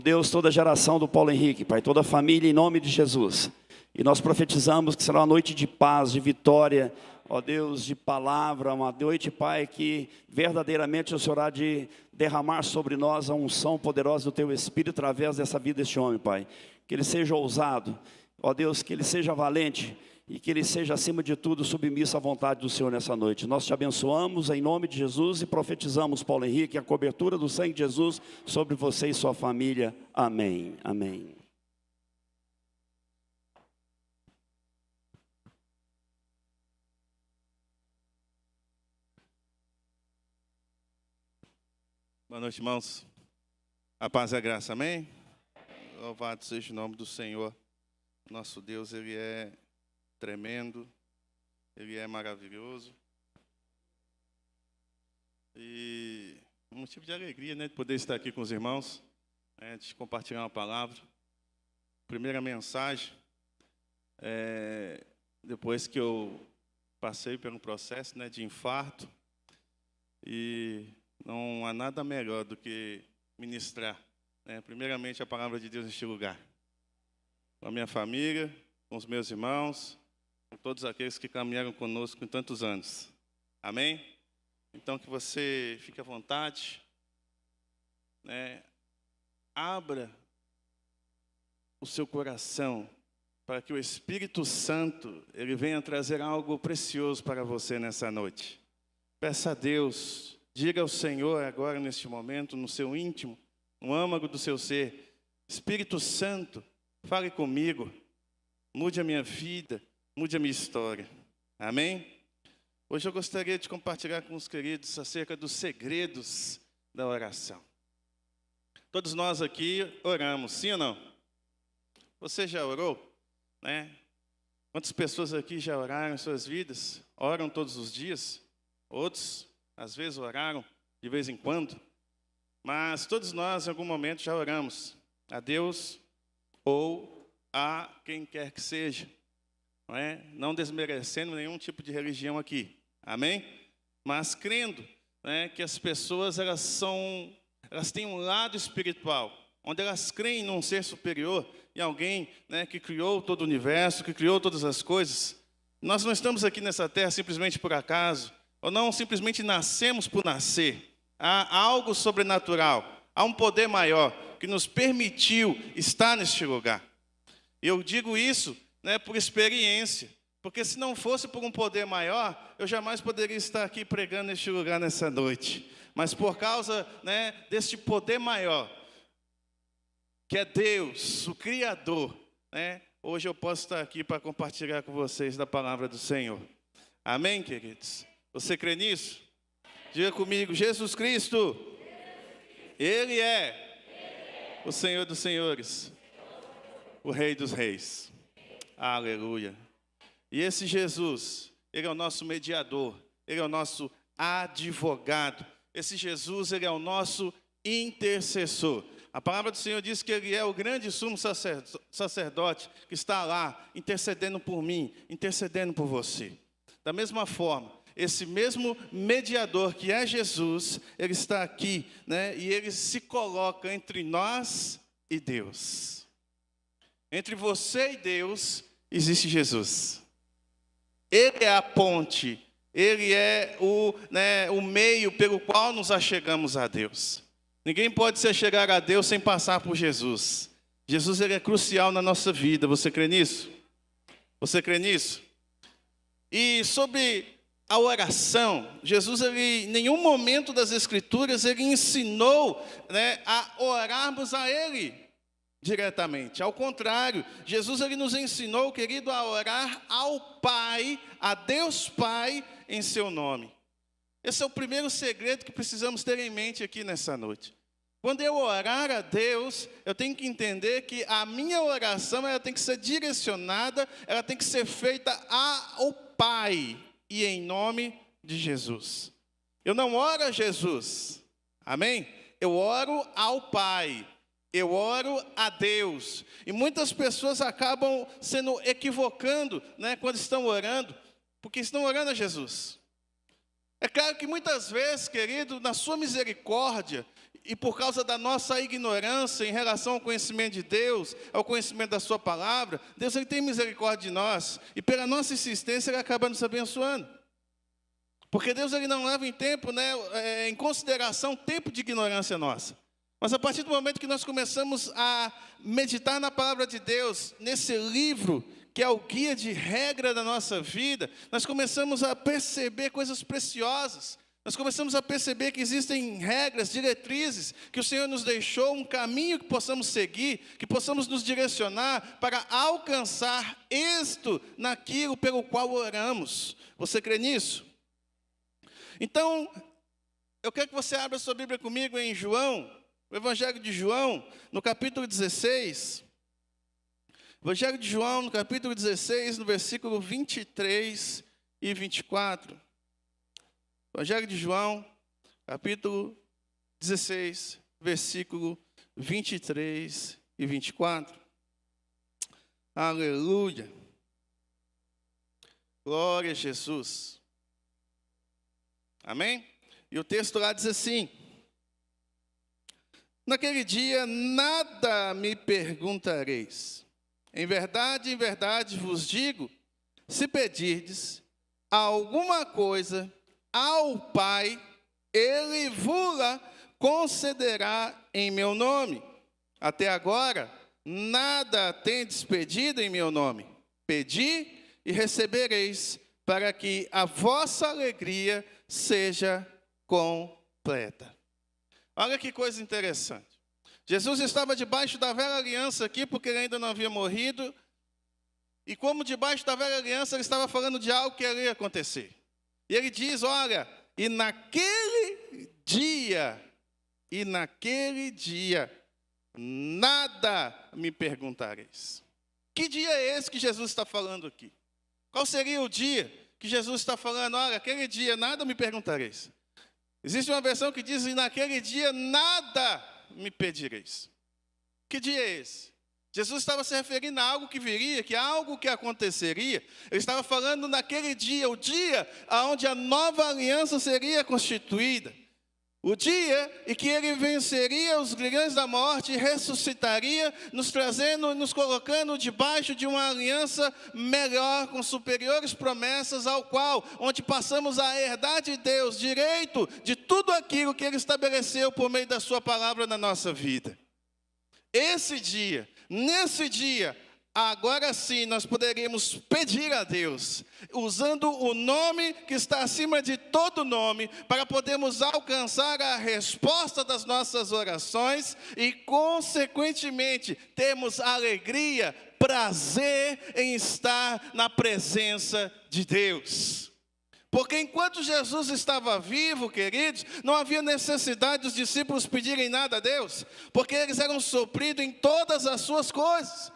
Deus, toda a geração do Paulo Henrique, Pai, toda a família, em nome de Jesus. E nós profetizamos que será uma noite de paz, de vitória, ó Deus, de palavra, uma noite, Pai, que verdadeiramente o Senhor há de derramar sobre nós a unção poderosa do Teu Espírito através dessa vida deste homem, Pai. Que ele seja ousado, ó Deus, que ele seja valente e que ele seja, acima de tudo, submisso à vontade do Senhor nessa noite. Nós te abençoamos em nome de Jesus e profetizamos, Paulo Henrique, a cobertura do sangue de Jesus sobre você e sua família. Amém. Amém. Boa noite, irmãos. A paz e a graça, amém? Louvado seja o nome do Senhor. Nosso Deus, Ele é tremendo, Ele é maravilhoso. E um motivo de alegria, né, de poder estar aqui com os irmãos, de compartilhar uma palavra. Primeira mensagem, depois que eu passei por um processo, né, de infarto, e não há nada melhor do que ministrar, né, primeiramente a palavra de Deus neste lugar. Com a minha família, com os meus irmãos, com todos aqueles que caminharam conosco em tantos anos. Amém? Então, que você fique à vontade, né, abra o seu coração para que o Espírito Santo ele venha trazer algo precioso para você nessa noite. Peça a Deus, diga ao Senhor agora, neste momento, no seu íntimo, no âmago do seu ser: Espírito Santo, fale comigo, mude a minha vida, mude a minha história. Amém? Hoje eu gostaria de compartilhar com os queridos acerca dos segredos da oração. Todos nós aqui oramos, sim ou não? Você já orou? Né? Quantas pessoas aqui já oraram em suas vidas? Oram todos os dias? Outros, às vezes, oraram de vez em quando. Mas todos nós, em algum momento, já oramos a Deus ou a quem quer que seja. Não desmerecendo nenhum tipo de religião aqui, amém? Mas crendo, né, que as pessoas elas têm um lado espiritual, onde elas creem num ser superior, em alguém, né, que criou todo o universo, que criou todas as coisas. Nós não estamos aqui nessa terra simplesmente por acaso, ou não simplesmente nascemos por nascer. Há algo sobrenatural, há um poder maior que nos permitiu estar neste lugar. Eu digo isso, né, por experiência, porque se não fosse por um poder maior, eu jamais poderia estar aqui pregando neste lugar nessa noite. Mas por causa, né, deste poder maior, que é Deus, o Criador, né, hoje eu posso estar aqui para compartilhar com vocês da palavra do Senhor. Amém, queridos? Você crê nisso? Diga comigo: Jesus Cristo, Ele é o Senhor dos senhores, o Rei dos reis. Aleluia. E esse Jesus, Ele é o nosso mediador, Ele é o nosso advogado. Esse Jesus, Ele é o nosso intercessor. A palavra do Senhor diz que Ele é o grande sumo sacerdote que está lá intercedendo por mim, intercedendo por você. Da mesma forma, esse mesmo mediador que é Jesus, Ele está aqui, né, e Ele se coloca entre nós e Deus. Entre você e Deus existe Jesus. Ele é a ponte, Ele é o meio pelo qual nos achegamos a Deus. Ninguém pode se achegar a Deus sem passar por Jesus. Jesus, Ele é crucial na nossa vida. Você crê nisso? Você crê nisso? E sobre a oração, Jesus, Ele, em nenhum momento das Escrituras, Ele ensinou, né, a orarmos a Ele diretamente. Ao contrário, Jesus, Ele nos ensinou, querido, a orar ao Pai, a Deus Pai, em seu nome. Esse é o primeiro segredo que precisamos ter em mente aqui nessa noite. Quando eu orar a Deus, eu tenho que entender que a minha oração ela tem que ser direcionada, ela tem que ser feita ao Pai e em nome de Jesus. Eu não oro a Jesus, amém? Eu oro ao Pai. Eu oro a Deus. E muitas pessoas acabam sendo equivocando, né, quando estão orando, porque estão orando a Jesus. É claro que muitas vezes, querido, na sua misericórdia, e por causa da nossa ignorância em relação ao conhecimento de Deus, ao conhecimento da sua palavra, Deus ele tem misericórdia de nós, e pela nossa insistência Ele acaba nos abençoando. Porque Deus ele não leva em consideração o tempo de ignorância nossa. Mas a partir do momento que nós começamos a meditar na palavra de Deus, nesse livro, que é o guia de regra da nossa vida, nós começamos a perceber coisas preciosas. Nós começamos a perceber que existem regras, diretrizes, que o Senhor nos deixou, um caminho que possamos seguir, que possamos nos direcionar para alcançar êxito naquilo pelo qual oramos. Você crê nisso? Então, eu quero que você abra sua Bíblia comigo em João, o Evangelho de João, no capítulo 16. Evangelho de João, no capítulo 16, no versículo 23 e 24. Evangelho de João, capítulo 16, versículo 23 e 24. Aleluia. Glória a Jesus. Amém? E o texto lá diz assim: naquele dia nada me perguntareis. Em verdade vos digo, se pedirdes alguma coisa ao Pai, Ele vos-la concederá em meu nome. Até agora, nada tendes pedido em meu nome. Pedi e recebereis, para que a vossa alegria seja completa. Olha que coisa interessante. Jesus estava debaixo da velha aliança aqui, porque ele ainda não havia morrido. E como debaixo da velha aliança, ele estava falando de algo que ia acontecer. E ele diz, olha, e naquele dia, nada me perguntareis. Que dia é esse que Jesus está falando aqui? Qual seria o dia que Jesus está falando? Olha, aquele dia, nada me perguntareis. Existe uma versão que diz, e naquele dia, nada me pedireis. Que dia é esse? Jesus estava se referindo a algo que viria, que algo que aconteceria. Ele estava falando naquele dia, o dia onde a nova aliança seria constituída. O dia em que ele venceria os grilhões da morte e ressuscitaria, nos trazendo, nos colocando debaixo de uma aliança melhor, com superiores promessas, ao qual, onde passamos a herdar de Deus, direito de tudo aquilo que Ele estabeleceu por meio da sua palavra na nossa vida. Esse dia, nesse dia, agora sim nós poderíamos pedir a Deus, usando o nome que está acima de todo nome, para podermos alcançar a resposta das nossas orações e, consequentemente, termos alegria, prazer em estar na presença de Deus. Porque enquanto Jesus estava vivo, queridos, não havia necessidade dos discípulos pedirem nada a Deus, porque eles eram supridos em todas as suas coisas.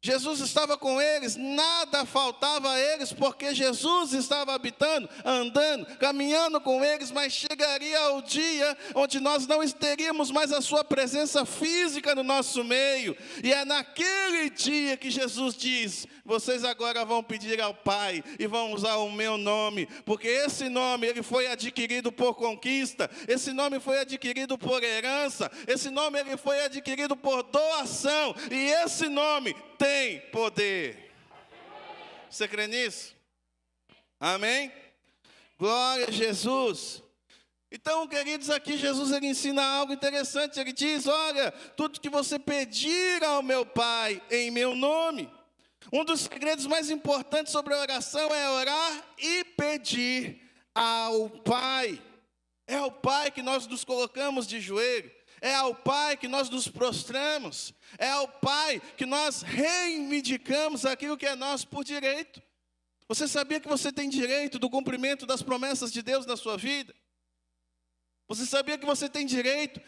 Jesus estava com eles, nada faltava a eles, porque Jesus estava habitando, andando, caminhando com eles, mas chegaria o dia onde nós não teríamos mais a sua presença física no nosso meio. E é naquele dia que Jesus diz, vocês agora vão pedir ao Pai e vão usar o meu nome, porque esse nome ele foi adquirido por conquista, esse nome foi adquirido por herança, esse nome ele foi adquirido por doação, e esse nome tem poder. Você crê nisso? Amém? Glória a Jesus. Então, queridos, aqui Jesus ele ensina algo interessante. Ele diz, olha, tudo que você pedir ao meu Pai em meu nome. Um dos segredos mais importantes sobre a oração é orar e pedir ao Pai. É ao Pai que nós nos colocamos de joelho. É ao Pai que nós nos prostramos. É ao Pai que nós reivindicamos aquilo que é nosso por direito. Você sabia que você tem direito do cumprimento das promessas de Deus na sua vida? Você sabia que você tem direito,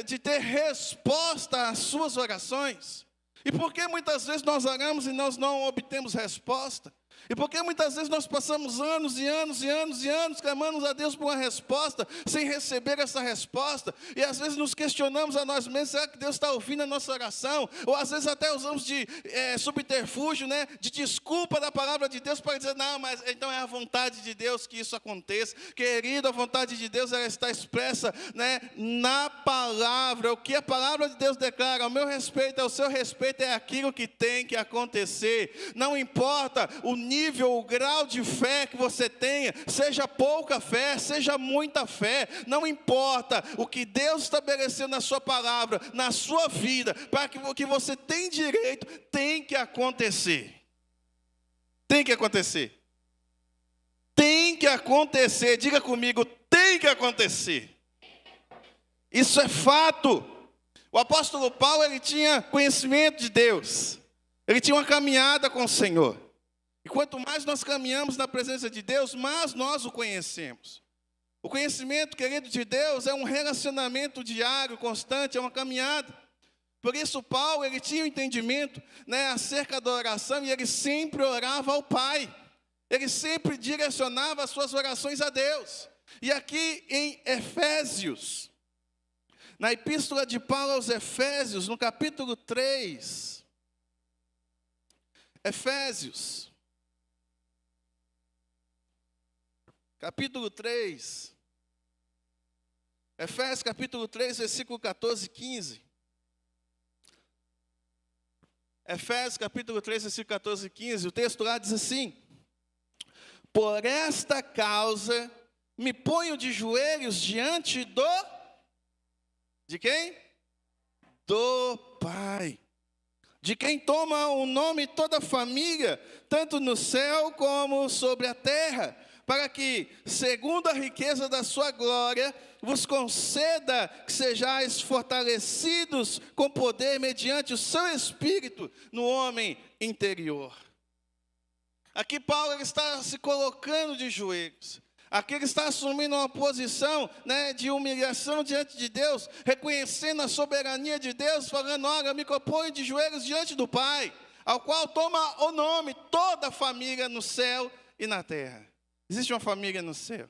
de ter resposta às suas orações? E por que muitas vezes nós oramos e nós não obtemos resposta? E porque muitas vezes nós passamos anos e anos e anos e anos clamando a Deus por uma resposta, sem receber essa resposta, e às vezes nos questionamos a nós mesmos, será que Deus está ouvindo a nossa oração? Ou às vezes até usamos de subterfúgio, né, de desculpa da palavra de Deus para dizer, não, mas então é a vontade de Deus que isso aconteça. Querido, a vontade de Deus ela está expressa, né, na palavra. O que a palavra de Deus declara, ao meu respeito, ao seu respeito, é aquilo que tem que acontecer. Não importa o nível, o grau de fé que você tenha, seja pouca fé, seja muita fé, não importa. O que Deus estabeleceu na sua palavra, na sua vida, para que o que você tem direito, tem que acontecer. Tem que acontecer. Tem que acontecer. Diga comigo, tem que acontecer. Isso é fato. O apóstolo Paulo, ele tinha conhecimento de Deus. Ele tinha uma caminhada com o Senhor. E quanto mais nós caminhamos na presença de Deus, mais nós o conhecemos. O conhecimento, querido, de Deus é um relacionamento diário, constante, é uma caminhada. Por isso Paulo, ele tinha o entendimento, né, acerca da oração, e ele sempre orava ao Pai. Ele sempre direcionava as suas orações a Deus. E aqui em Efésios, na epístola de Paulo aos Efésios, no capítulo 3, Efésios, capítulo 3, Efésios capítulo 3, versículo 14 e 15. Efésios capítulo 3, versículo 14 e 15, o texto lá diz assim: por esta causa me ponho de joelhos diante de quem? Do Pai, de quem toma o nome toda a família, tanto no céu como sobre a terra, para que, segundo a riqueza da sua glória, vos conceda que sejais fortalecidos com poder mediante o seu Espírito no homem interior. Aqui Paulo ele está se colocando de joelhos. Aqui ele está assumindo uma posição, né, de humilhação diante de Deus, reconhecendo a soberania de Deus, falando, olha, me proponho de joelhos diante do Pai, ao qual toma o nome toda a família no céu e na terra. Existe uma família no céu,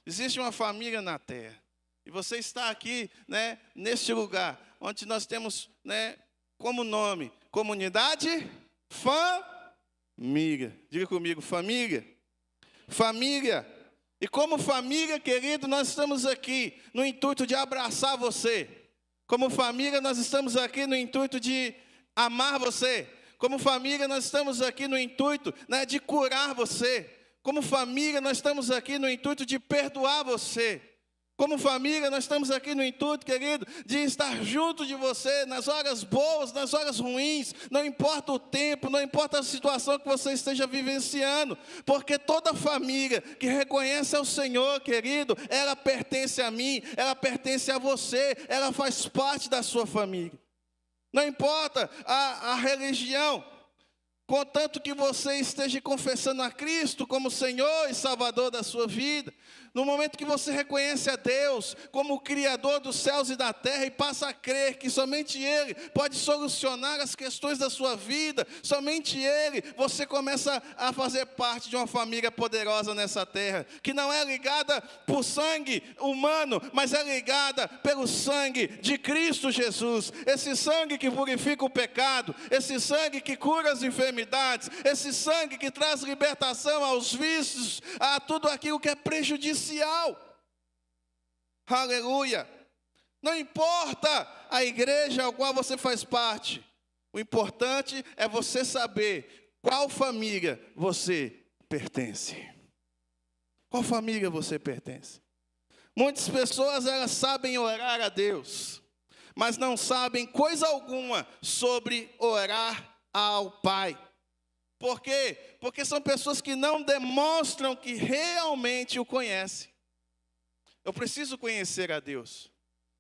existe uma família na terra. E você está aqui, né, neste lugar, onde nós temos, né, como nome, comunidade, família. Diga comigo, família. Família. E como família, querido, nós estamos aqui no intuito de abraçar você. Como família, nós estamos aqui no intuito de amar você. Como família, nós estamos aqui no intuito, né, de curar você. Como família, nós estamos aqui no intuito de perdoar você. Como família, nós estamos aqui no intuito, querido, de estar junto de você nas horas boas, nas horas ruins, não importa o tempo, não importa a situação que você esteja vivenciando, porque toda família que reconhece ao Senhor, querido, ela pertence a mim, ela pertence a você, ela faz parte da sua família. Não importa a religião, contanto que você esteja confessando a Cristo como Senhor e Salvador da sua vida. No momento que você reconhece a Deus como o Criador dos céus e da terra e passa a crer que somente Ele pode solucionar as questões da sua vida, somente Ele, você começa a fazer parte de uma família poderosa nessa terra, que não é ligada por sangue humano, mas é ligada pelo sangue de Cristo Jesus. Esse sangue que purifica o pecado, esse sangue que cura as enfermidades, esse sangue que traz libertação aos vícios, a tudo aquilo que é prejudicial. Aleluia. Não importa a igreja ao qual você faz parte, o importante é você saber qual família você pertence. Qual família você pertence? Muitas pessoas, elas sabem orar a Deus, mas não sabem coisa alguma sobre orar ao Pai. Por quê? Porque são pessoas que não demonstram que realmente o conhecem. Eu preciso conhecer a Deus.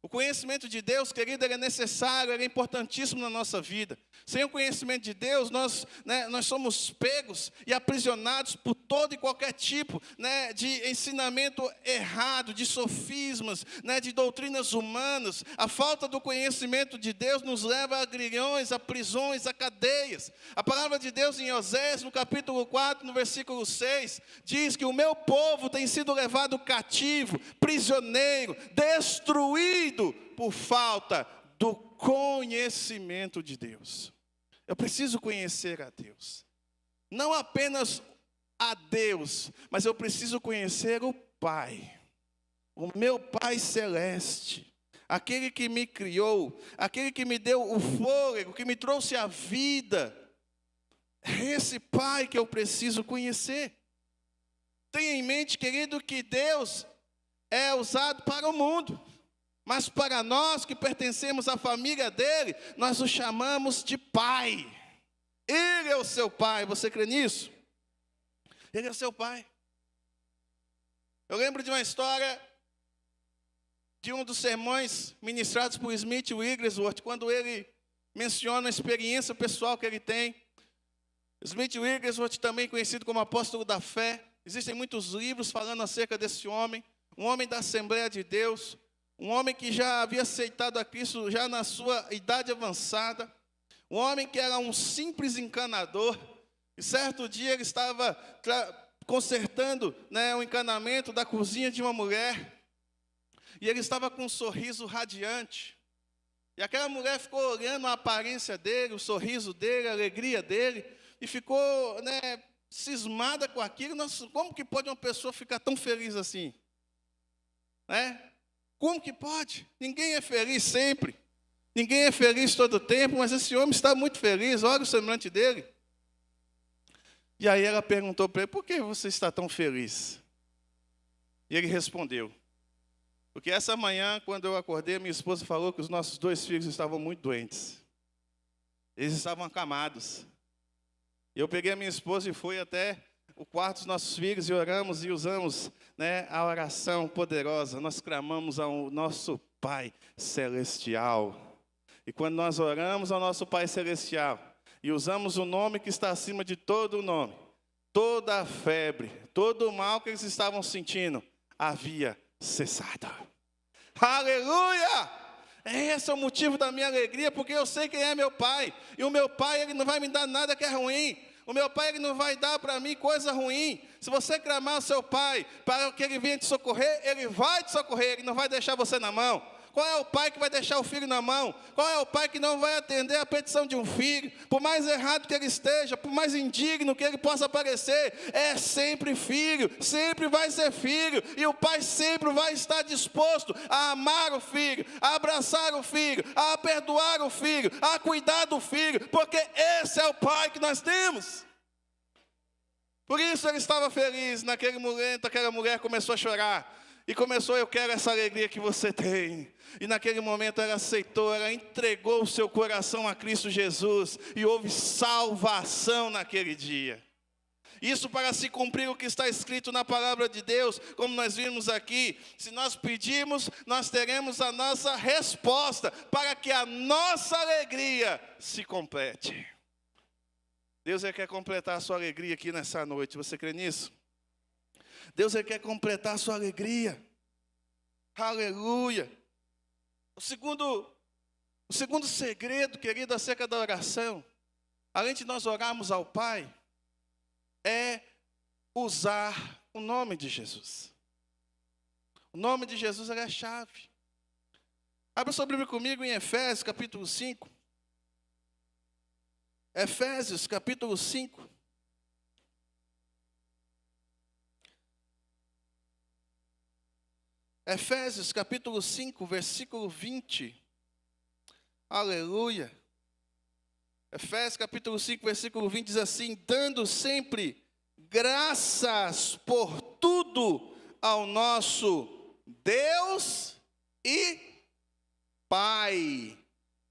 O conhecimento de Deus, querido, ele é necessário, ele é importantíssimo na nossa vida. Sem o conhecimento de Deus, nós somos pegos e aprisionados por todo e qualquer tipo, de ensinamento errado, de sofismas, de doutrinas humanas. A falta do conhecimento de Deus nos leva a grilhões, a prisões, a cadeias. A palavra de Deus em Osés, no capítulo 4, no versículo 6, diz que o meu povo tem sido levado cativo, prisioneiro, destruído, por falta do conhecimento de Deus. Eu preciso conhecer a Deus. Não apenas a Deus, mas eu preciso conhecer o Pai. O meu Pai celeste. Aquele que me criou, aquele que me deu o fôlego, que me trouxe a vida. É esse Pai que eu preciso conhecer. Tenha em mente, querido, que Deus é usado para o mundo. Mas para nós que pertencemos à família dele, nós o chamamos de Pai. Ele é o seu Pai, você crê nisso? Ele é o seu Pai. Eu lembro de uma história de um dos sermões ministrados por Smith Wigglesworth, quando ele menciona a experiência pessoal que ele tem. Smith Wigglesworth, também conhecido como apóstolo da fé. Existem muitos livros falando acerca desse homem, um homem da Assembleia de Deus, um homem que já havia aceitado a Cristo já na sua idade avançada, um homem que era um simples encanador, e certo dia ele estava consertando o encanamento da cozinha de uma mulher, e ele estava com um sorriso radiante, e aquela mulher ficou olhando a aparência dele, o sorriso dele, a alegria dele, e ficou cismada com aquilo. Nossa, como que pode uma pessoa ficar tão feliz assim? Como que pode? Ninguém é feliz sempre. Ninguém é feliz todo o tempo, mas esse homem está muito feliz. Olha o semblante dele. E aí ela perguntou para ele, por que você está tão feliz? E ele respondeu, porque essa manhã, quando eu acordei, minha esposa falou que os nossos 2 filhos estavam muito doentes. Eles estavam acamados. Eu peguei a minha esposa e fui até o quarto dos nossos filhos e oramos e usamos a oração poderosa. Nós clamamos ao nosso Pai Celestial. E quando nós oramos ao nosso Pai Celestial e usamos o nome que está acima de todo o nome, toda a febre, todo o mal que eles estavam sentindo havia cessado. Aleluia! Esse é o motivo da minha alegria, porque eu sei quem é meu Pai. E o meu Pai, ele não vai me dar nada que é ruim. O meu Pai, ele não vai dar para mim coisa ruim. Se você clamar ao seu Pai para que ele venha te socorrer, ele vai te socorrer, ele não vai deixar você na mão. Qual é o pai que vai deixar o filho na mão? Qual é o pai que não vai atender a petição de um filho? Por mais errado que ele esteja, por mais indigno que ele possa parecer, é sempre filho, sempre vai ser filho. E o pai sempre vai estar disposto a amar o filho, a abraçar o filho, a perdoar o filho, a cuidar do filho, porque esse é o pai que nós temos. Por isso ele estava feliz. Naquele momento, aquela mulher começou a chorar. E começou, eu quero essa alegria que você tem. E naquele momento ela aceitou, ela entregou o seu coração a Cristo Jesus. E houve salvação naquele dia. Isso para se cumprir o que está escrito na palavra de Deus, como nós vimos aqui. Se nós pedirmos, nós teremos a nossa resposta, para que a nossa alegria se complete. Deus quer completar a sua alegria aqui nessa noite, você crê nisso? Deus quer completar a sua alegria. Aleluia. O segundo segredo, querido, acerca da oração, além de nós orarmos ao Pai, é usar o nome de Jesus. O nome de Jesus é a chave. Abra sua Bíblia comigo em Efésios, capítulo 5. Efésios, capítulo 5. Efésios, capítulo 5, versículo 20. Aleluia. Efésios, capítulo 5, versículo 20 diz assim: dando sempre graças por tudo ao nosso Deus e Pai,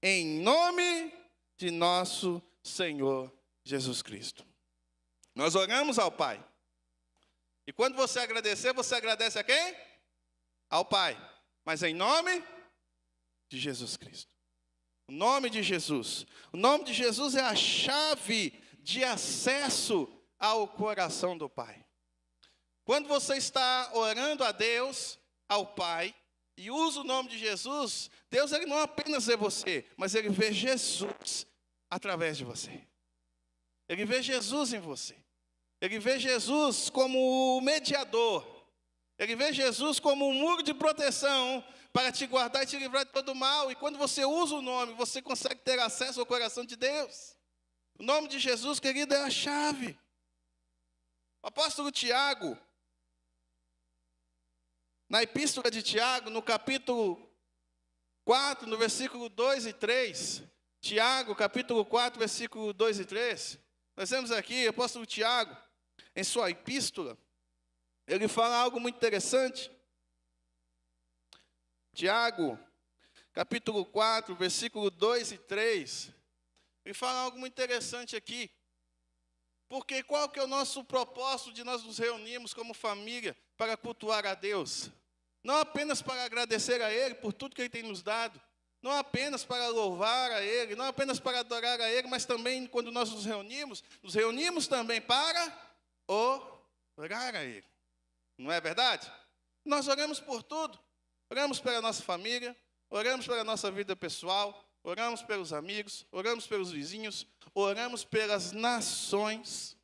em nome de nosso Senhor Jesus Cristo. Nós oramos ao Pai. E quando você agradecer, você agradece a quem? Ao Pai. Mas em nome de Jesus Cristo. O nome de Jesus. O nome de Jesus é a chave de acesso ao coração do Pai. Quando você está orando a Deus, ao Pai, e usa o nome de Jesus, Deus ele não apenas vê você, mas Ele vê Jesus através de você. Ele vê Jesus em você. Ele vê Jesus como o mediador. Ele vê Jesus como um muro de proteção para te guardar e te livrar de todo mal. E quando você usa o nome, você consegue ter acesso ao coração de Deus. O nome de Jesus, querido, é a chave. O apóstolo Tiago, na epístola de Tiago, no capítulo 4, no versículo 2 e 3, Tiago, capítulo 4, versículo 2 e 3, nós vemos aqui, o apóstolo Tiago, em sua epístola, ele fala algo muito interessante. Tiago, capítulo 4, versículo 2 e 3, ele fala algo muito interessante aqui. Porque qual que é o nosso propósito de nós nos reunirmos como família para cultuar a Deus? Não apenas para agradecer a Ele por tudo que Ele tem nos dado, não apenas para louvar a Ele, não apenas para adorar a Ele, mas também quando nós nos reunimos também para orar a Ele. Não é verdade? Nós oramos por tudo. Oramos pela nossa família, oramos pela nossa vida pessoal, oramos pelos amigos, oramos pelos vizinhos, oramos pelas nações.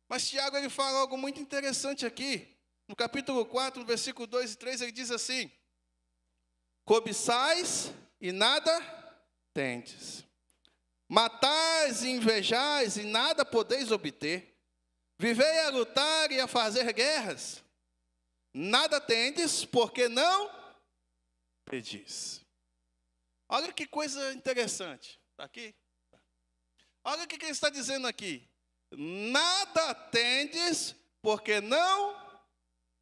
Mas Tiago ele fala algo muito interessante aqui. No capítulo 4, no versículo 2 e 3, ele diz assim: cobiçais e nada tendes. Matais e invejais e nada podeis obter. Vivei a lutar e a fazer guerras. Nada tendes, porque não pedis. Olha que coisa interessante. Está aqui? Olha o que ele está dizendo aqui. Nada tendes, porque não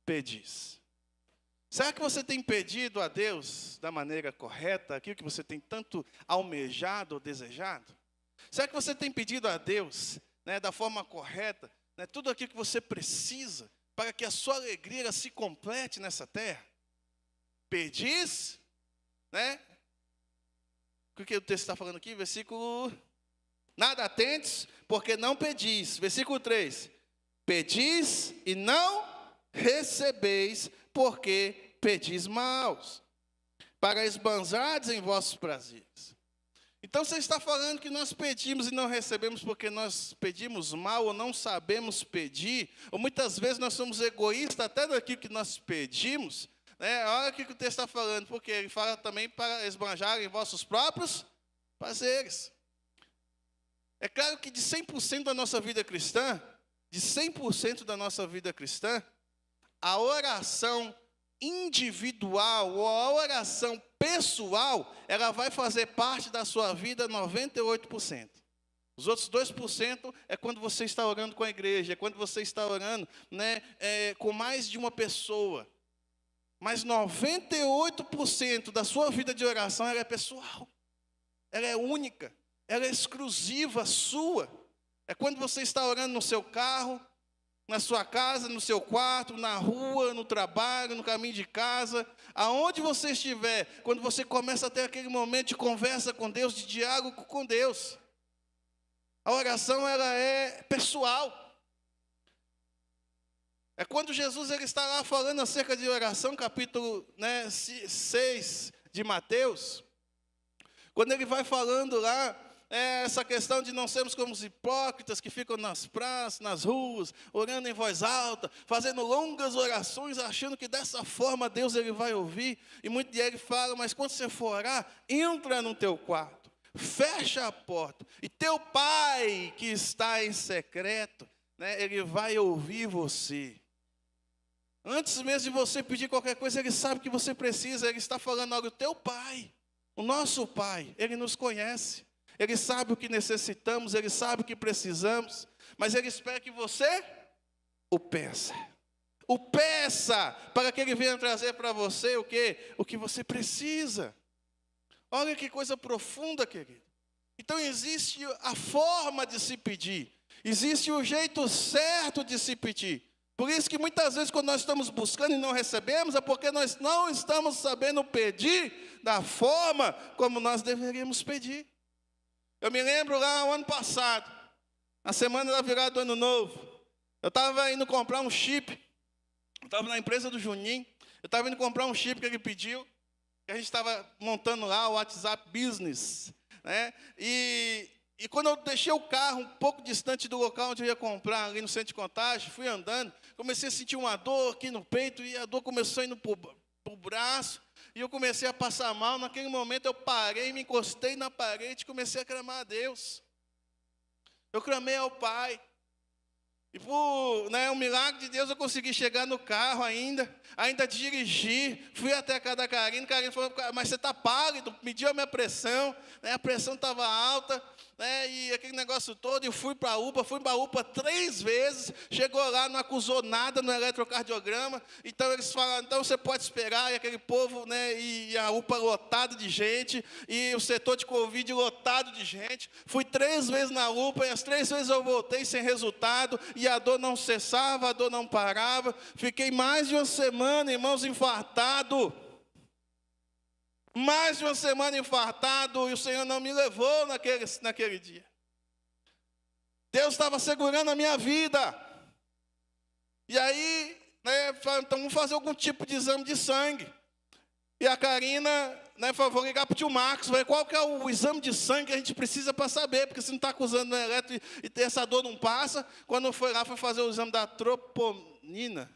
pedis. Será que você tem pedido a Deus da maneira correta, aquilo que você tem tanto almejado ou desejado? Será que você tem pedido a Deus, da forma correta, tudo aquilo que você precisa para que a sua alegria se complete nessa terra? Pedis, O que o texto está falando aqui? Versículo: nada tendes, porque não pedis. Versículo 3: pedis e não recebeis, porque pedis maus, para esbanjardes em vossos prazeres. Então você está falando que nós pedimos e não recebemos porque nós pedimos mal ou não sabemos pedir, ou muitas vezes nós somos egoístas até daquilo que nós pedimos. Olha o que o texto está falando, porque ele fala também para esbanjar em vossos próprios prazeres. É claro que de 100% da nossa vida cristã, a oração individual ou a oração pessoal, ela vai fazer parte da sua vida 98%. Os outros 2% é quando você está orando com a igreja, é quando você está orando com mais de uma pessoa. Mas 98% da sua vida de oração ela é pessoal, ela é única, ela é exclusiva sua. É quando você está orando no seu carro, na sua casa, no seu quarto, na rua, no trabalho, no caminho de casa, aonde você estiver, quando você começa a ter aquele momento de conversa com Deus, de diálogo com Deus. A oração ela é pessoal. É quando Jesus ele está lá falando acerca de oração, capítulo 6 de Mateus, quando ele vai falando lá, essa questão de não sermos como os hipócritas que ficam nas praças, nas ruas, orando em voz alta, fazendo longas orações, achando que dessa forma Deus ele vai ouvir. E muito de ele fala, mas quando você for orar, entra no teu quarto, fecha a porta, e teu pai que está em secreto, ele vai ouvir você. Antes mesmo de você pedir qualquer coisa, ele sabe que você precisa, ele está falando algo. O teu pai, o nosso pai, ele nos conhece. Ele sabe o que necessitamos, ele sabe o que precisamos, mas ele espera que você o peça. O peça para que ele venha trazer para você o quê? O que você precisa. Olha que coisa profunda, querido. Então existe a forma de se pedir, existe o jeito certo de se pedir. Por isso que muitas vezes quando nós estamos buscando e não recebemos, é porque nós não estamos sabendo pedir da forma como nós deveríamos pedir. Eu me lembro lá, o ano passado, na semana da virada do ano novo, eu estava indo comprar um chip, eu estava na empresa do Juninho, eu estava indo comprar um chip que ele pediu, que a gente estava montando lá o WhatsApp Business, né? E quando eu deixei o carro um pouco distante do local onde eu ia comprar, ali no centro de contagem, fui andando, comecei a sentir uma dor aqui no peito, e a dor começou a ir para o braço, e eu comecei a passar mal. Naquele momento eu parei, me encostei na parede e comecei a clamar a Deus. Eu clamei ao Pai. E por um milagre de Deus eu consegui chegar no carro ainda dirigi, fui até a casa da Karine. Karine falou: mas você está pálido, mediu a minha pressão, né? A pressão estava alta, né? E aquele negócio todo. Eu fui para a UPA 3 vezes, chegou lá, não acusou nada no eletrocardiograma. Então eles falaram: então você pode esperar. E aquele povo, né? E a UPA lotada de gente, e o setor de Covid lotado de gente. Fui 3 vezes na UPA, e as 3 vezes eu voltei sem resultado, e a dor não cessava, a dor não parava. Fiquei mais de uma semana, irmãos, infartado. Mais de uma semana infartado, e o Senhor não me levou naquele dia. Deus estava segurando a minha vida. E aí, né, então vamos fazer algum tipo de exame de sangue. E a Karina, né, vou ligar para o tio Marcos, ver qual que é o exame de sangue que a gente precisa para saber, porque se não está acusando o eletro e ter essa dor não passa. Quando foi lá, foi fazer o exame da tropomina.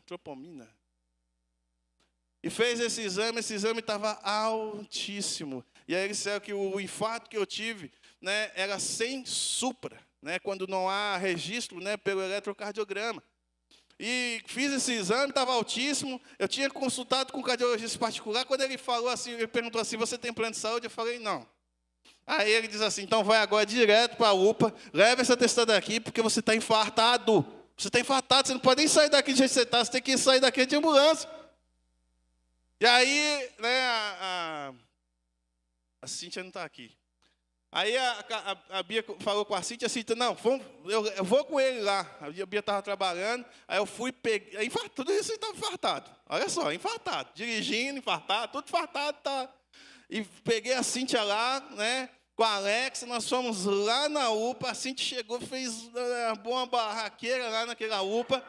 E fez esse exame estava altíssimo. E aí eles disseram que o infarto que eu tive, né, era sem supra, né, quando não há registro, né, pelo eletrocardiograma. E fiz esse exame, estava altíssimo. Eu tinha consultado com um cardiologista particular. Quando ele falou assim, ele perguntou assim: você tem plano de saúde? Eu falei: não. Aí ele diz assim: então vai agora direto para a UPA, leva essa testada aqui, porque você está infartado. Você está infartado, você não pode nem sair daqui do jeito que você está, você tem que sair daqui de ambulância. E aí, né, a Cíntia não está aqui. Aí a Bia falou com a Cíntia: não, eu vou com ele lá. A Bia estava trabalhando, aí eu fui, peguei, tudo isso estava infartado. Olha só, infartado, dirigindo, infartado, tudo infartado. Tá. E peguei a Cíntia lá, né, com a Alexa, nós fomos lá na UPA, a Cíntia chegou, fez uma barraqueira lá naquela UPA,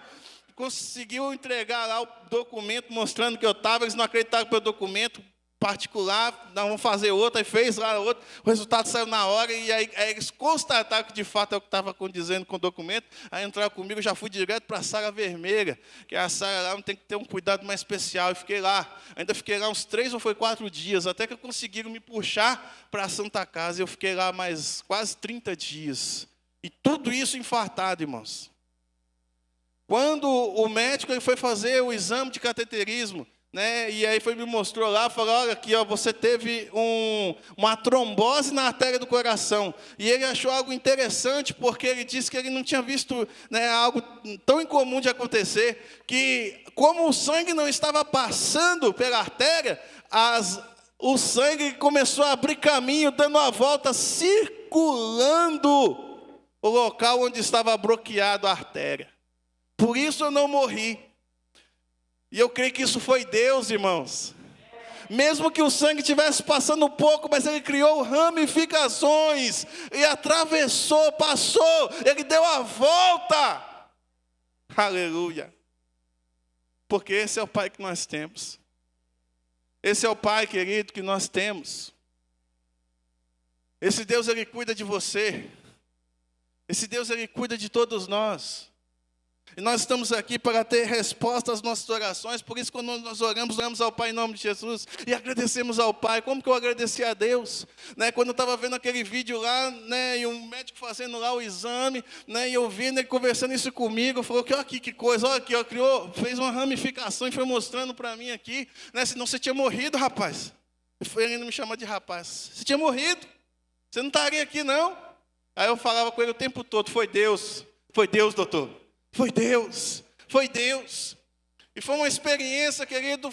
conseguiu entregar lá o documento mostrando que eu estava. Eles não acreditaram pelo documento particular, não, vamos fazer outro, aí fez lá outro, o resultado saiu na hora, e aí eles constataram que de fato é o que estava condizendo com o documento. Aí entraram comigo, já fui direto para a sala vermelha, que é a sala lá onde tem que ter um cuidado mais especial, e fiquei lá, ainda fiquei lá uns 3 ou 4 dias, até que conseguiram me puxar para a Santa Casa. Eu fiquei lá mais quase 30 dias, e tudo isso infartado, irmãos. Quando o médico ele foi fazer o exame de cateterismo, né, e aí me mostrou lá, falou: olha aqui, ó, você teve uma trombose na artéria do coração. E ele achou algo interessante, porque ele disse que ele não tinha visto, né, algo tão incomum de acontecer, que como o sangue não estava passando pela artéria, o sangue começou a abrir caminho, dando a volta, circulando o local onde estava bloqueado a artéria. Por isso eu não morri. E eu creio que isso foi Deus, irmãos. Mesmo que o sangue estivesse passando um pouco, mas Ele criou ramificações, e atravessou, passou, Ele deu a volta. Aleluia. Porque esse é o Pai que nós temos. Esse é o Pai, querido, que nós temos. Esse Deus, Ele cuida de você. Esse Deus, Ele cuida de todos nós. E nós estamos aqui para ter resposta às nossas orações. Por isso, quando nós oramos ao Pai em nome de Jesus e agradecemos ao Pai. Como que eu agradeci a Deus? Né, quando eu estava vendo aquele vídeo lá, né, e um médico fazendo lá o exame, né, e eu vendo ele conversando isso comigo, falou que olha aqui que coisa, olha aqui, ó, fez uma ramificação e foi mostrando para mim aqui, né, senão você tinha morrido, rapaz. Ele ainda me chama de rapaz. Você tinha morrido, você não estaria aqui não. Aí eu falava com ele o tempo todo: foi Deus, doutor. Foi Deus. E foi uma experiência, querido,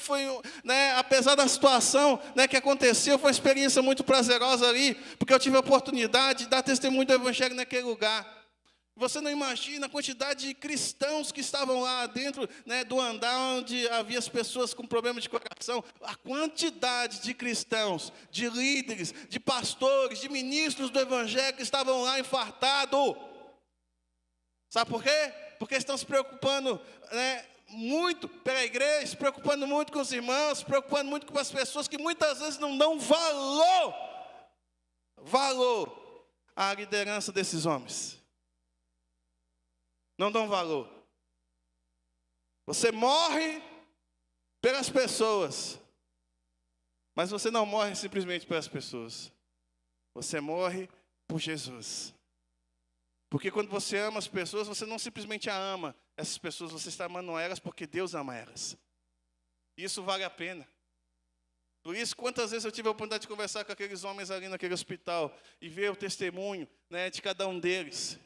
né, apesar da situação, né, que aconteceu, foi uma experiência muito prazerosa ali, porque eu tive a oportunidade de dar testemunho do Evangelho naquele lugar. Você não imagina a quantidade de cristãos que estavam lá dentro, né, do andar onde havia as pessoas com problema de coração. A quantidade de cristãos, de líderes, de pastores, de ministros do evangelho que estavam lá infartados. Sabe por quê? Porque estão se preocupando, né, muito pela igreja, se preocupando muito com os irmãos, se preocupando muito com as pessoas que muitas vezes não dão valor à liderança desses homens. Não dão valor. Você morre pelas pessoas, mas você não morre simplesmente pelas pessoas. Você morre por Jesus. Porque quando você ama as pessoas, você não simplesmente a ama essas pessoas, você está amando elas porque Deus ama elas. Isso vale a pena. Por isso, quantas vezes eu tive a oportunidade de conversar com aqueles homens ali naquele hospital e ver o testemunho, né, de cada um deles.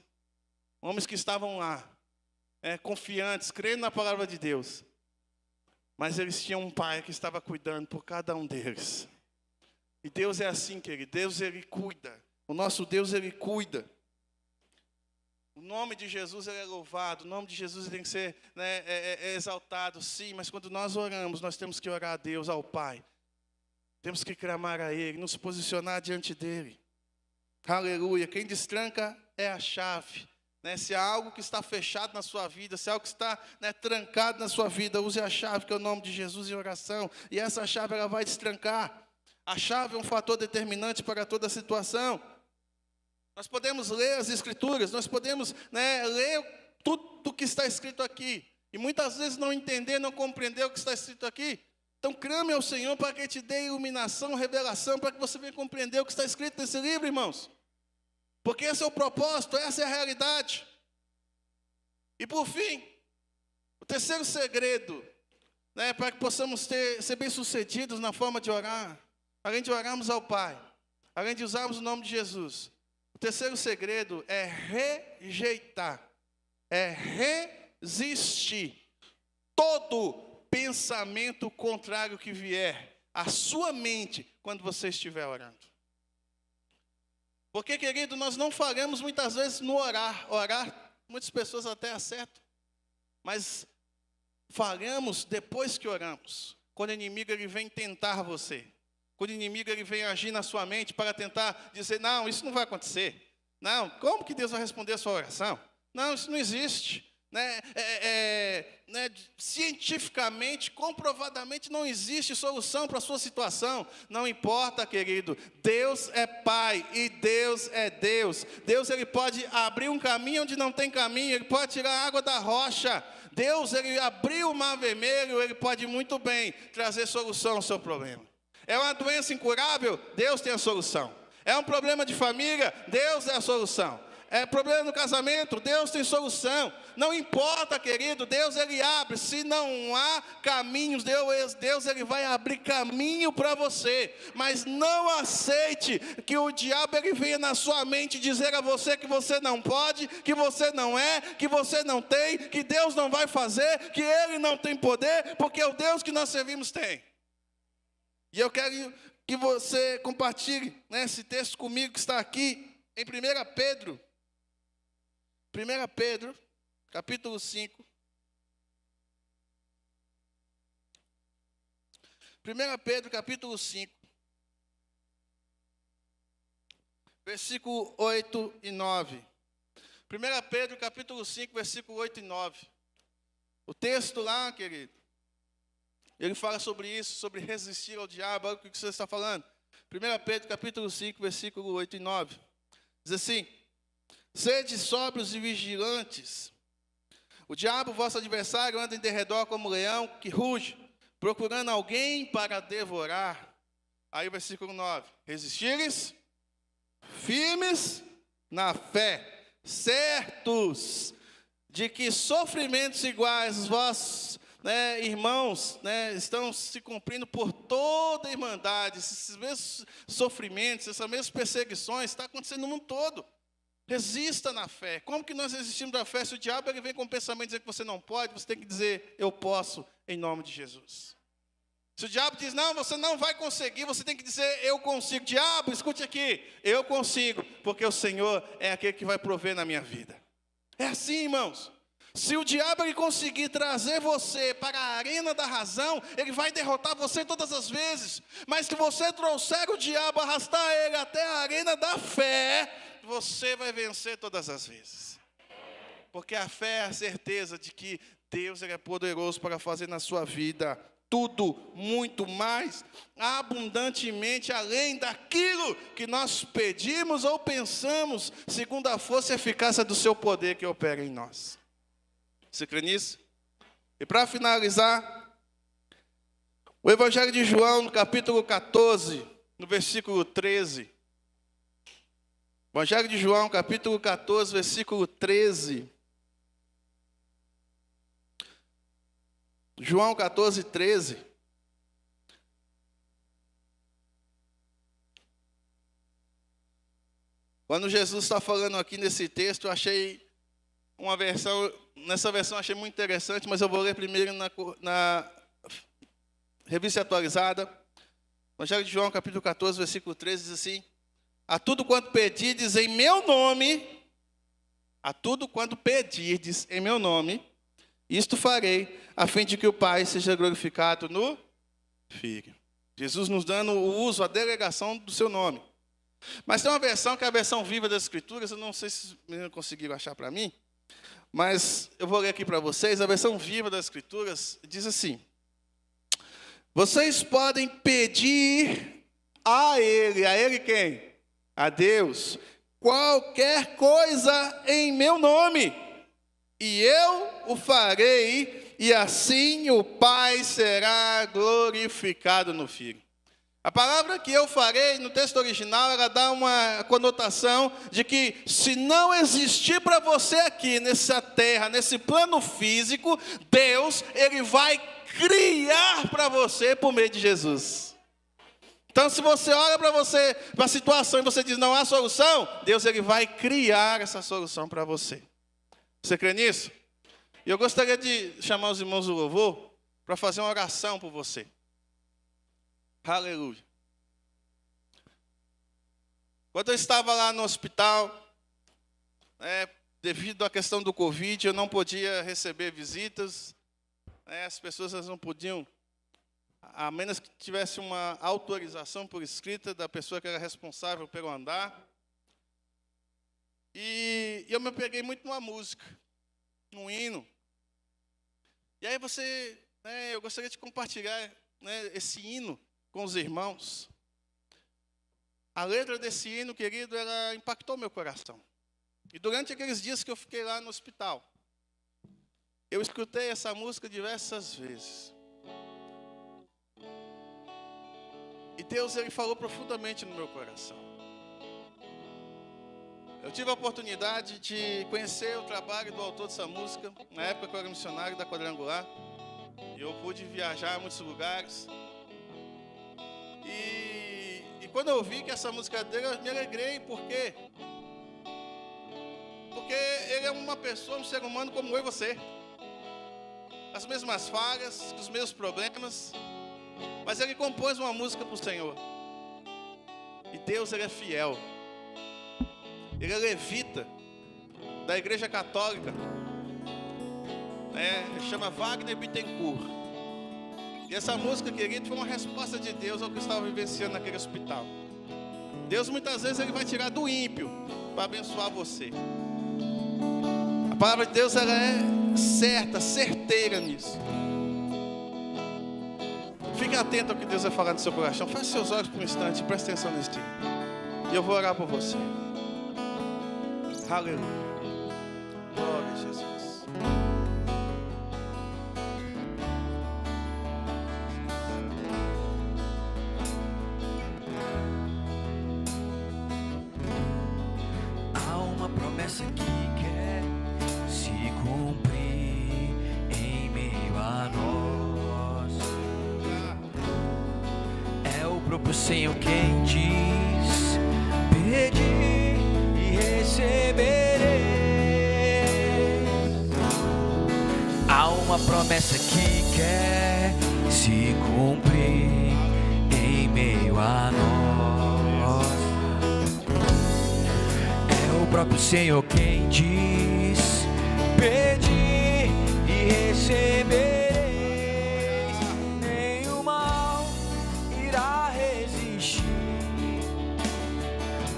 Homens que estavam lá, confiantes, crendo na palavra de Deus. Mas eles tinham um pai que estava cuidando por cada um deles. E Deus é assim, querido. Deus, Ele cuida. O nosso Deus, Ele cuida. O nome de Jesus é louvado, o nome de Jesus tem que ser, né, exaltado, sim, mas quando nós oramos, nós temos que orar a Deus, ao Pai. Temos que clamar a Ele, nos posicionar diante dEle. Aleluia. Quem destranca é a chave. Né? Se há algo que está fechado na sua vida, se há algo que está, né, trancado na sua vida, use a chave, que é o nome de Jesus, em oração. E essa chave ela vai destrancar. A chave é um fator determinante para toda a situação. Nós podemos ler as Escrituras, nós podemos, né, ler tudo o que está escrito aqui. E muitas vezes não entender, não compreender o que está escrito aqui. Então clame ao Senhor para que Ele te dê iluminação, revelação, para que você venha compreender o que está escrito nesse livro, irmãos. Porque esse é o propósito, essa é a realidade. E por fim, o terceiro segredo, né, para que possamos ser bem-sucedidos na forma de orar, além de orarmos ao Pai, além de usarmos o nome de Jesus, o terceiro segredo é rejeitar, é resistir todo pensamento contrário que vier à sua mente quando você estiver orando. Porque, querido, nós não faremos muitas vezes no orar, muitas pessoas até acertam, mas faremos depois que oramos, quando o inimigo ele vem tentar você. Quando o inimigo ele vem agir na sua mente para tentar dizer, não, isso não vai acontecer. Não, como que Deus vai responder a sua oração? Não, isso não existe. Cientificamente, comprovadamente, não existe solução para a sua situação. Não importa, querido. Deus é Pai e Deus é Deus. Deus ele pode abrir um caminho onde não tem caminho. Ele pode tirar a água da rocha. Deus ele abriu o mar vermelho. Ele pode muito bem trazer solução ao seu problema. É uma doença incurável? Deus tem a solução. É um problema de família? Deus é a solução. É problema no casamento? Deus tem solução. Não importa, querido, Deus ele abre. Se não há caminhos, Deus ele vai abrir caminho para você. Mas não aceite que o diabo ele venha na sua mente dizer a você que você não pode, que você não é, que você não tem, que Deus não vai fazer, que Ele não tem poder, porque o Deus que nós servimos tem. E eu quero que você compartilhe, né, esse texto comigo que está aqui em 1 Pedro. 1 Pedro, capítulo 5. 1 Pedro, capítulo 5. Versículo 8 e 9. 1 Pedro, capítulo 5, versículo 8 e 9. O texto lá, querido, ele fala sobre isso, sobre resistir ao diabo. Olha o que você está falando. 1 Pedro, capítulo 5, versículo 8 e 9. Diz assim: sede sóbrios e vigilantes. O diabo, vosso adversário, anda em derredor como leão que ruge, procurando alguém para devorar. Aí o versículo 9. Resistires firmes na fé, certos de que sofrimentos iguais aos vossos, né, irmãos, né, estão se cumprindo por toda a irmandade. Esses mesmos sofrimentos, essas mesmas perseguições, está acontecendo no mundo todo. Resista na fé. Como que nós resistimos da fé? Se o diabo ele vem com o pensamento dizer que você não pode, você tem que dizer, eu posso, em nome de Jesus. Se o diabo diz, não, você não vai conseguir, você tem que dizer, eu consigo. Diabo, escute aqui, eu consigo, porque o Senhor é aquele que vai prover na minha vida. É assim, irmãos. Se o diabo ele conseguir trazer você para a arena da razão, ele vai derrotar você todas as vezes. Mas se você trouxer o diabo, arrastar ele até a arena da fé, você vai vencer todas as vezes. Porque a fé é a certeza de que Deus ele é poderoso para fazer na sua vida tudo, muito mais, abundantemente, além daquilo que nós pedimos ou pensamos, segundo a força e eficácia do seu poder que opera em nós. Você crê nisso? E para finalizar, o Evangelho de João, no capítulo 14, no versículo 13. Evangelho de João, capítulo 14, versículo 13. João 14, 13. Quando Jesus está falando aqui nesse texto, eu achei uma versão, nessa versão eu achei muito interessante, mas eu vou ler primeiro na revista atualizada. Evangelho de João, capítulo 14, versículo 13, diz assim: a tudo quanto pedirdes em meu nome, a tudo quanto pedirdes em meu nome, isto farei, a fim de que o Pai seja glorificado no Filho. Jesus nos dando o uso, a delegação do seu nome. Mas tem uma versão que é a versão viva das Escrituras, eu não sei se vocês conseguiram achar para mim, mas eu vou ler aqui para vocês. A versão viva das Escrituras diz assim: vocês podem pedir a Ele quem? A Deus, qualquer coisa em meu nome, e eu o farei, e assim o Pai será glorificado no Filho. A palavra que eu farei, no texto original, ela dá uma conotação de que se não existir para você aqui, nessa terra, nesse plano físico, Deus, Ele vai criar para você por meio de Jesus. Então, se você olha para você, para a situação, e você diz, não há solução, Deus, Ele vai criar essa solução para você. Você crê nisso? E eu gostaria de chamar os irmãos do louvor para fazer uma oração por você. Aleluia. Quando eu estava lá no hospital, devido à questão do Covid, eu não podia receber visitas. As pessoas não podiam, a menos que tivesse uma autorização por escrita da pessoa que era responsável pelo andar. E eu me peguei muito numa música, num hino. E aí eu gostaria de compartilhar esse hino com os irmãos. A letra desse hino, querido, ela impactou meu coração. E durante aqueles dias que eu fiquei lá no hospital, eu escutei essa música diversas vezes. E Deus, Ele falou profundamente no meu coração. Eu tive a oportunidade de conhecer o trabalho do autor dessa música, na época que eu era missionário da Quadrangular. E eu pude viajar a muitos lugares. E quando eu vi que essa música dele, eu me alegrei. Por quê? Porque ele é uma pessoa, um ser humano como eu e você. As mesmas falhas, os mesmos problemas. Mas ele compôs uma música para o Senhor. E Deus, Ele é fiel. Ele é levita da Igreja Católica. Ele chama Wagner Bittencourt. E essa música, querido, foi uma resposta de Deus ao que eu estava vivenciando naquele hospital. Deus, muitas vezes, Ele vai tirar do ímpio para abençoar você. A palavra de Deus, ela é certa, certeira nisso. Fique atento ao que Deus vai falar no seu coração. Feche seus olhos por um instante, preste atenção nesse dia. E eu vou orar por você. Aleluia. Glória a Jesus. Há uma promessa que quer se cumprir em meio a nós. É o próprio Senhor quem diz: pedir e receberei. Há uma promessa que quer se cumprir em meio a nós. É o próprio Senhor quem diz: Pedi e recebereis, nenhum mal irá resistir.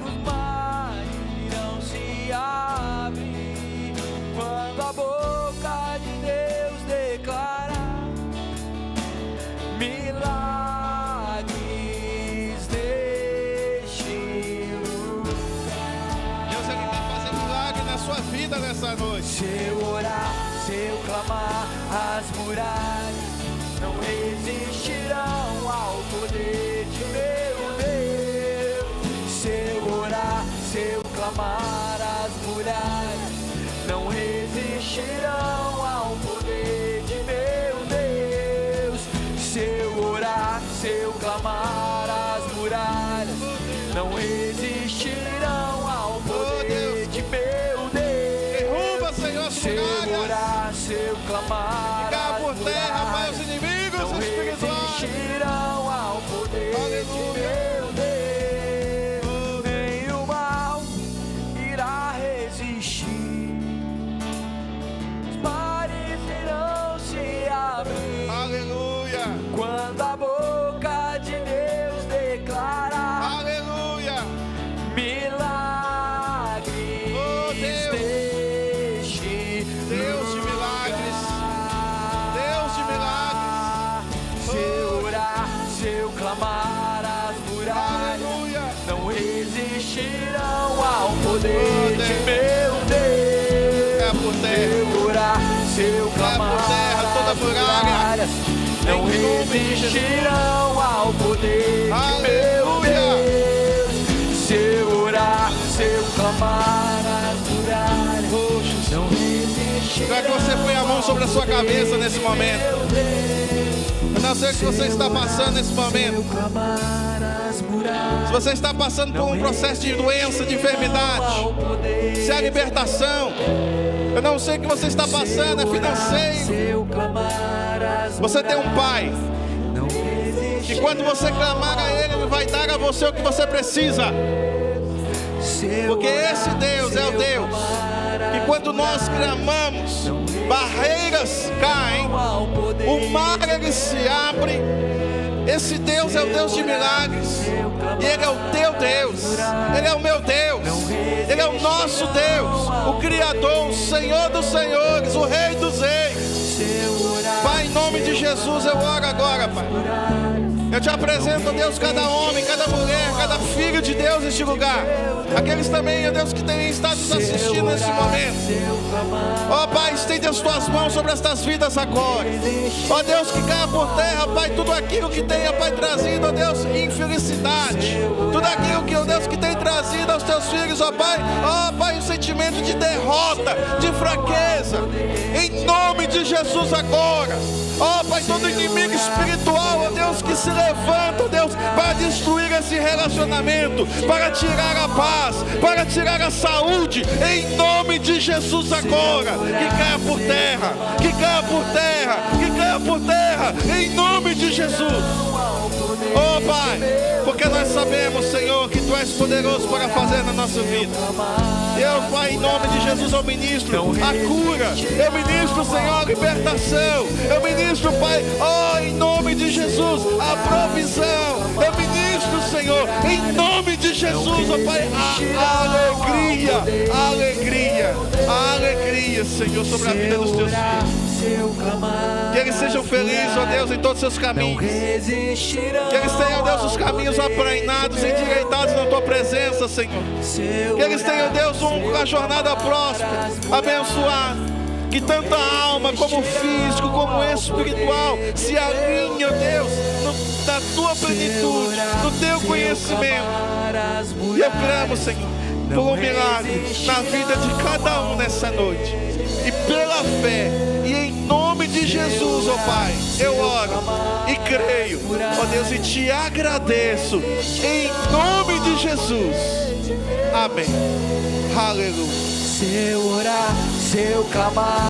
Os mares irão se abrir quando a boca de Deus declarar milagres neste lugar. Deus, Ele quer fazer milagre na sua vida nessa noite. Se eu orar, se eu clamar, as muralhas não resistirão ao poder de meu Deus. Se eu orar, se eu clamar, as muralhas não resistirão ao poder de meu Deus. Se eu orar, se eu clamar, as muralhas não resistirão ao poder de meu Deus. Derruba, Senhor, as Se eu muralhas. orar, se eu clamar, Cai as por terra, Pai, os muralhas inimigos não espirituais. resistirão ao poder de Aleluia. meu Deus. Nenhum mal irá resistir. Os mares irão se abrir Aleluia. quando a boca de Deus declarar Aleluia. milagres Oh, Deus. neste Deus de milagres. Deus de milagres. Se eu orar, se eu clamar, as muralhas Aleluia. não resistirão ao poder Oh, de Deus. meu Deus. Cai por Se terra. eu orar, se eu clamar, terra toda as muralha. muralhas não Em nome de resistirão ao poder de meu Aleluia. Deus. Se eu orar, se eu clamar, as muralhas Poxa, não resistirão. quero que você ponha a mão sobre a sua cabeça nesse momento. Eu não sei o que você está passando nesse momento. Se você está passando por um processo de doença, de enfermidade, se é libertação, eu não sei o que você está passando, é financeiro. Você tem um pai, e quando você clamar a Ele, Ele vai dar a você o que você precisa. Porque esse Deus é o Deus que quando nós clamamos, barreiras caem, o mar ele se abre. Esse Deus é o Deus de milagres, e Ele é o teu Deus, Ele é o meu Deus, Ele é o nosso Deus, o Criador, o Senhor dos Senhores, o Rei dos Reis. Pai, em nome de Jesus eu oro agora, Pai. Eu te apresento, ó Deus, cada homem, cada mulher, cada filho de Deus neste lugar. Aqueles também, ó Deus, que têm estado nos assistindo neste momento. Ó Pai, estende as tuas mãos sobre estas vidas agora. Ó Deus, que caia por terra, Pai, tudo aquilo que tenha, Pai, trazido, ó Deus, infelicidade. Tudo aquilo que, ó Deus, que tem trazido aos teus filhos, ó Pai, o sentimento de derrota, de fraqueza. Em nome de Jesus agora. Ó Pai, todo inimigo espiritual, ó Deus, que se levanta, ó Deus, para destruir esse relacionamento, para tirar a paz, para tirar a saúde, em nome de Jesus agora, que caia por terra, que caia por terra, que caia por terra, em nome de Jesus. Oh Pai, porque nós sabemos, Senhor, que Tu és poderoso para fazer na nossa vida. Eu, Pai, em nome de Jesus, eu ministro a cura, eu ministro, Senhor, a libertação, eu ministro, Pai, em nome de Jesus, a provisão, eu ministro, Senhor, em nome de Jesus, ó Pai, a alegria, Senhor, sobre a vida dos Teus filhos. Que eles sejam felizes, ó Deus, em todos os seus caminhos. Que eles tenham, ó Deus, os caminhos aplainados, endireitados na Tua presença, Senhor. Que eles tenham, ó Deus, uma jornada próspera, abençoada. Que tanta alma, como físico, como espiritual, se alinhe, ó Deus, na Tua plenitude, no Teu conhecimento. E eu clamo, Senhor, por um milagre na vida de cada um nessa noite. E pela fé, e em nome de Jesus, ó Pai, eu oro e creio, ó Deus, e Te agradeço, em nome de Jesus. Amém. Aleluia. Se eu orar, se eu clamar.